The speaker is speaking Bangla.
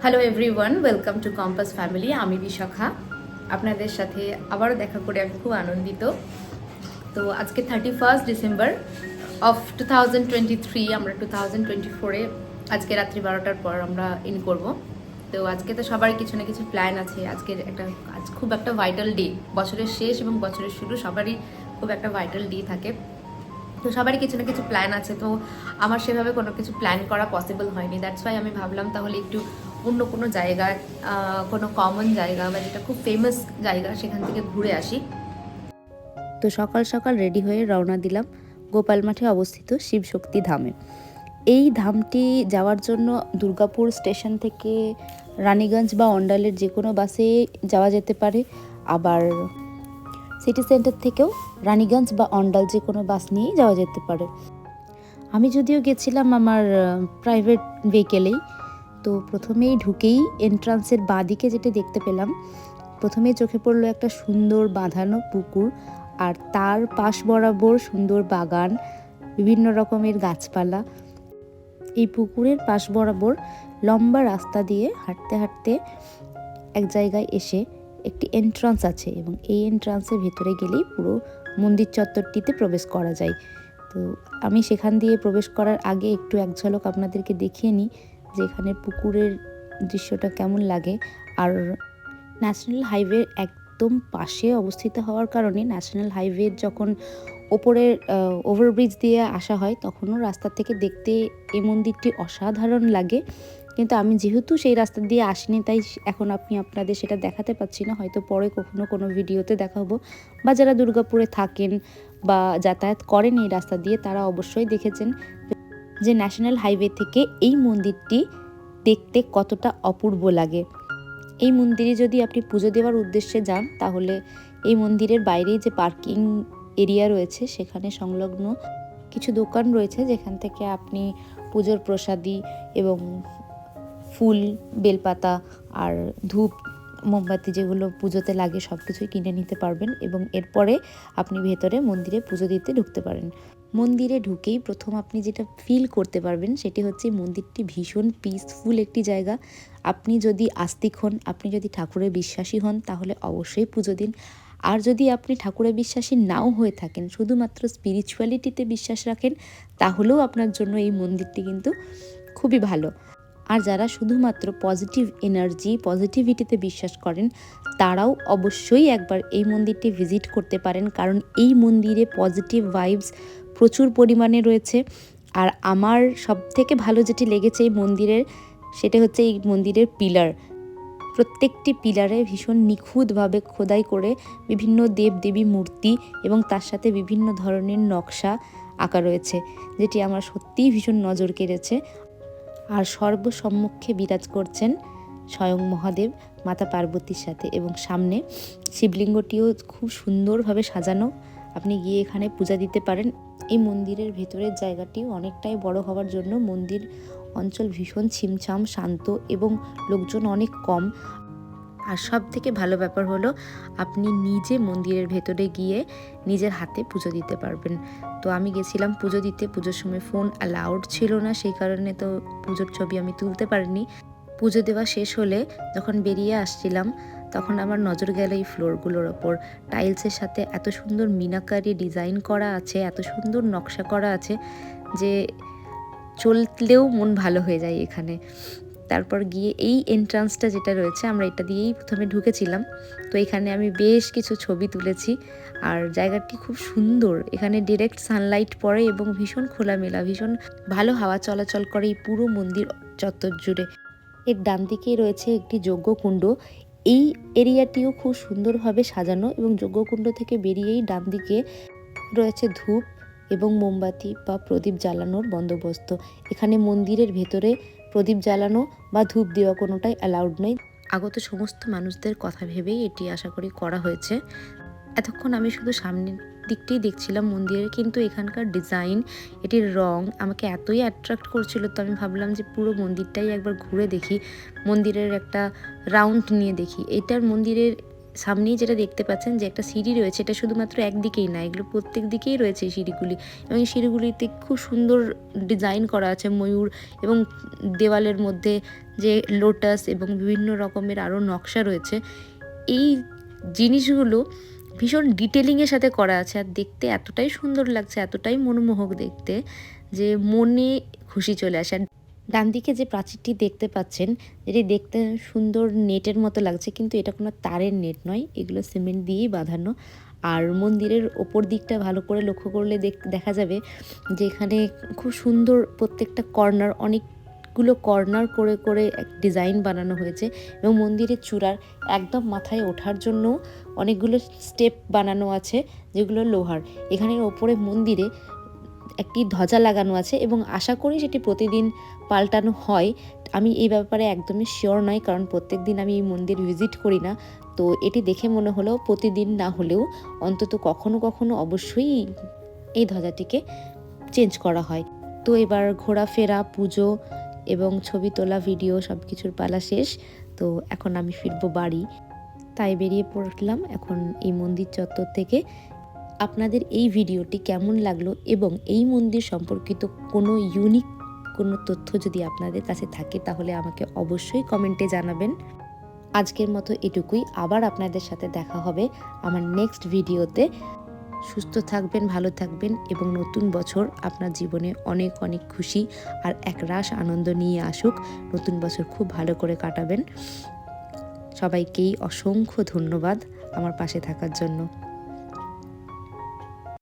Hello everyone, welcome to compass family. আমি বিশাখা, আপনাদের সাথে আবারও দেখা করে আমি খুব আনন্দিত। তো আজকে 31 ডিসেম্বর অফ 2023, আমরা 2024-এ আজকে রাত্রি 12টার পর আমরা ইন করব। তো আজকে তো সবার কিছু না কিছু প্ল্যান আছে। আজ খুব একটা ভাইটাল ডে, বছরের শেষ এবং বছরের শুরু সবারই খুব একটা ভাইটাল ডে থাকে। তো সবারই কিছু না কিছু প্ল্যান আছে। তো আমার সেভাবে কোনো কিছু প্ল্যান করা পসিবল হয়নি। দ্যাটস ওয়াই আমি ভাবলাম তাহলে একটু অন্য কোনো জায়গায়, কোনো কমন জায়গা বা যেটা খুব ফেমাস জায়গা, সেখান থেকে ঘুরে আসি। তো সকাল সকাল রেডি হয়ে রওনা দিলাম গোপাল মাঠে অবস্থিত শিবশক্তি ধামে। এই ধামটি যাওয়ার জন্য দুর্গাপুর স্টেশন থেকে রানীগঞ্জ বা অন্ডালের যে কোনো বাসে যাওয়া যেতে পারে। আবার সিটি সেন্টার থেকেও রানীগঞ্জ বা অন্ডাল যে কোনো বাস নিয়েই যাওয়া যেতে পারে। আমি যদিও গেছিলাম আমার প্রাইভেট ভেহিকেলেই। তো প্রথমেই ঢুকেই এন্ট্রান্সের বাঁদিকে যেটা দেখতে পেলাম, প্রথমেই চোখে পড়লো একটা সুন্দর বাঁধানো পুকুর, আর তার পাশ বরাবর সুন্দর বাগান, বিভিন্ন রকমের গাছপালা। এই পুকুরের পাশ বরাবর লম্বা রাস্তা দিয়ে হাঁটতে হাঁটতে এক জায়গায় এসে একটি এন্ট্রান্স আছে, এবং এই এন্ট্রান্সের ভেতরে গেলেই পুরো মন্দির চত্বরটিতে প্রবেশ করা যায়। তো আমি সেখান দিয়ে প্রবেশ করার আগে একটু এক ঝলক আপনাদেরকে দেখিয়ে নিই যে এখানে পুকুরের দৃশ্যটা কেমন লাগে। আর ন্যাশনাল হাইওয়ের একদম পাশে অবস্থিত হওয়ার কারণে ন্যাশনাল হাইওয়ে যখন ওপরের ওভারব্রিজ দিয়ে আসা হয় তখনও রাস্তা থেকে দেখতে এই মন্দিরটি অসাধারণ লাগে। কিন্তু আমি যেহেতু সেই রাস্তা দিয়ে আসিনি, তাই এখন আপনাদের সেটা দেখাতে পাচ্ছি না। হয়তো পরে কখনো কোনো ভিডিওতে দেখাবো, বা যারা দুর্গাপুরে থাকেন বা যাতায়াত করেন এই রাস্তা দিয়ে তারা অবশ্যই দেখেছেন যে ন্যাশনাল হাইওয়ে থেকে এই মন্দিরটি দেখতে কতটা অপূর্ব লাগে। এই মন্দিরে যদি আপনি পুজো দেওয়ার উদ্দেশ্যে যান তাহলে এই মন্দিরের বাইরেই যে পার্কিং এরিয়া রয়েছে সেখানে সংলগ্ন কিছু দোকান রয়েছে, যেখান থেকে আপনি পুজোর প্রসাদী এবং ফুল, বেলপাতা আর ধূপ, মোমবাতি যেগুলো পুজোতে লাগে সব কিছুই কিনে নিতে পারবেন, এবং এরপরে আপনি ভেতরে মন্দিরে পুজো দিতে ঢুকতে পারেন। মন্দিরে ঢুকেই প্রথম আপনি যেটা ফিল করতে পারবেন সেটি হচ্ছে মন্দিরটি ভীষণ পিসফুল একটি জায়গা। আপনি যদি আস্তিক হন, আপনি যদি ঠাকুরের বিশ্বাসী হন তাহলে অবশ্যই পুজো দিন। আর যদি আপনি ঠাকুরের বিশ্বাসী নাও হয়ে থাকেন, শুধুমাত্র স্পিরিচুয়ালিটিতে বিশ্বাস রাখেন, তাহলেও আপনার জন্য এই মন্দিরটি কিন্তু খুবই ভালো। আর যারা শুধুমাত্র পজিটিভ এনার্জি, পজিটিভিটিতে বিশ্বাস করেন, তারাও অবশ্যই একবার এই মন্দিরটি ভিজিট করতে পারেন, কারণ এই মন্দিরে পজিটিভ ভাইবস প্রচুর পরিমাণে রয়েছে। আর আমার সবথেকে ভালো যেটি লেগেছে এই মন্দিরের, সেটা হচ্ছে এই মন্দিরের পিলার। প্রত্যেকটি পিলারে ভীষণ নিখুঁতভাবে খোদাই করে বিভিন্ন দেবদেবী মূর্তি এবং তার সাথে বিভিন্ন ধরনের নকশা আঁকা রয়েছে, যেটি আমার সত্যিই ভীষণ নজর কেড়েছে। আর সর্বসম্মুখে বিরাজ করছেন স্বয়ং মহাদেব মাতা পার্বতীর সাথে, এবং সামনে শিবলিঙ্গটিও খুব সুন্দরভাবে সাজানো। আপনি গিয়ে এখানে পূজা দিতে পারেন। এই মন্দিরের ভেতরের জায়গাটিও অনেকটাই বড় হওয়ার জন্য মন্দির অঞ্চল ভীষণ ছিমছাম, শান্ত এবং লোকজন অনেক কম। আর সব থেকে ভালো ব্যাপার হলো আপনি নিজে মন্দিরের ভেতরে গিয়ে নিজের হাতে পুজো দিতে পারবেন। তো আমি গেছিলাম পুজো দিতে, পুজোর সময় ফোন অ্যালাউড ছিল না, সেই কারণে তো পুজোর ছবি আমি তুলতে পারিনি। পুজো দেওয়া শেষ হলে যখন বেরিয়ে আসছিলাম তখন আমার নজর গেল এই ফ্লোরগুলোর ওপর। টাইলসের সাথে এত সুন্দর মিনাকারি ডিজাইন করা আছে, এত সুন্দর নকশা করা আছে যে চললেও মন ভালো হয়ে যায় এখানে। তারপর গিয়ে এই এন্ট্রান্সটা যেটা রয়েছে, আমরা এটা দিয়েই প্রথমে ঢুকেছিলাম। তো এখানে আমি বেশ কিছু ছবি তুলেছি। আর জায়গাটি খুব সুন্দর, এখানে ডিরেক্ট সানলাইট পড়ে এবং ভীষণ খোলামেলা, ভীষণ ভালো হাওয়া চলাচল করে এই পুরো মন্দির চত্বর জুড়ে। এর ডান দিকেই রয়েছে একটি যজ্ঞকুণ্ড। এই এরিয়াটিও খুব সুন্দরভাবে সাজানো, এবং যজ্ঞকুণ্ড থেকে বেরিয়েই ডান দিকে রয়েছে ধূপ এবং মোমবাতি বা প্রদীপ জ্বালানোর বন্দোবস্ত। এখানে মন্দিরের ভেতরে প্রদীপ জ্বালানো বা ধূপ দেওয়া কোনোটাই অ্যালাউড নয়। আগত সমস্ত মানুষদের কথা ভেবেই এটি আশা করি করা হয়েছে। এতক্ষণ আমি শুধু সামনের দিকটাই দেখছিলাম মন্দিরের, কিন্তু এখানকার ডিজাইন, এটির রং আমাকে এতই অ্যাট্রাক্ট করছিল, তো আমি ভাবলাম যে পুরো মন্দিরটাই একবার ঘুরে দেখি, মন্দিরের একটা রাউন্ড নিয়ে দেখি। এটার মন্দিরের সামনেই যেটা দেখতে পাচ্ছেন যে একটা সিঁড়ি রয়েছে, এটা শুধুমাত্র একদিকেই না, এগুলো প্রত্যেক দিকেই রয়েছে এই সিঁড়িগুলি, এবং এই সিঁড়িগুলিতে খুব সুন্দর ডিজাইন করা আছে ময়ূর, এবং দেওয়ালের মধ্যে যে লোটাস এবং বিভিন্ন রকমের আরও নকশা রয়েছে। এই জিনিসগুলো ভীষণ ডিটেলিংয়ের সাথে করা আছে, আর দেখতে এতটাই সুন্দর লাগছে, এতটাই মনোমোহক দেখতে যে মনে খুশি চলে আসে। ডান দিকে যে প্রাচীরটি দেখতে পাচ্ছেন, এটি দেখতে সুন্দর নেটের মতো লাগছে, কিন্তু এটা কোনো তারের নেট নয়, এগুলো সিমেন্ট দিয়েই বাঁধানো। আর মন্দিরের ওপর দিকটা ভালো করে লক্ষ্য করলে দেখা যাবে যে এখানে খুব সুন্দর প্রত্যেকটা কর্নার, অনেকগুলো কর্নার করে করে এক ডিজাইন বানানো হয়েছে, এবং মন্দিরের চূড়ার একদম মাথায় ওঠার জন্য অনেকগুলো স্টেপ বানানো আছে যেগুলো লোহার। এখানের ওপরে মন্দিরে একটি ধ্বজা লাগানো আছে, এবং আশা করি সেটি প্রতিদিন পাল্টানো হয়। আমি এই ব্যাপারে একদমই শিওর নয়, কারণ প্রত্যেক দিন আমি এই মন্দির ভিজিট করি না, তো এটি দেখে মনে হলো প্রতিদিন না হলেও অন্তত কখনো কখনো অবশ্যই এই ধ্বজাটিকে চেঞ্জ করা হয়। তো এবার ঘোরাফেরা, পুজো এবং ছবি তোলা, ভিডিও সব কিছুর পালা শেষ। তো এখন আমি ফিরবো বাড়ি, তাই বেরিয়ে পড়লাম এখন এই মন্দির চত্বর থেকে। আপনাদের এই ভিডিওটি কেমন লাগলো এবং এই মন্দির সম্পর্কিত কোনো ইউনিক কোনো তথ্য যদি আপনাদের কাছে থাকে তাহলে আমাকে অবশ্যই কমেন্টে জানাবেন। আজকের মতো এটুকুই, আবার আপনাদের সাথে দেখা হবে আমার নেক্সট ভিডিওতে। সুস্থ থাকবেন, ভালো থাকবেন, এবং নতুন বছর আপনার জীবনে অনেক অনেক খুশি আর একরাশ আনন্দ নিয়ে আসুক। নতুন বছর খুব ভালো করে কাটাবেন। সবাইকেই অসংখ্য ধন্যবাদ আমার পাশে থাকার জন্য।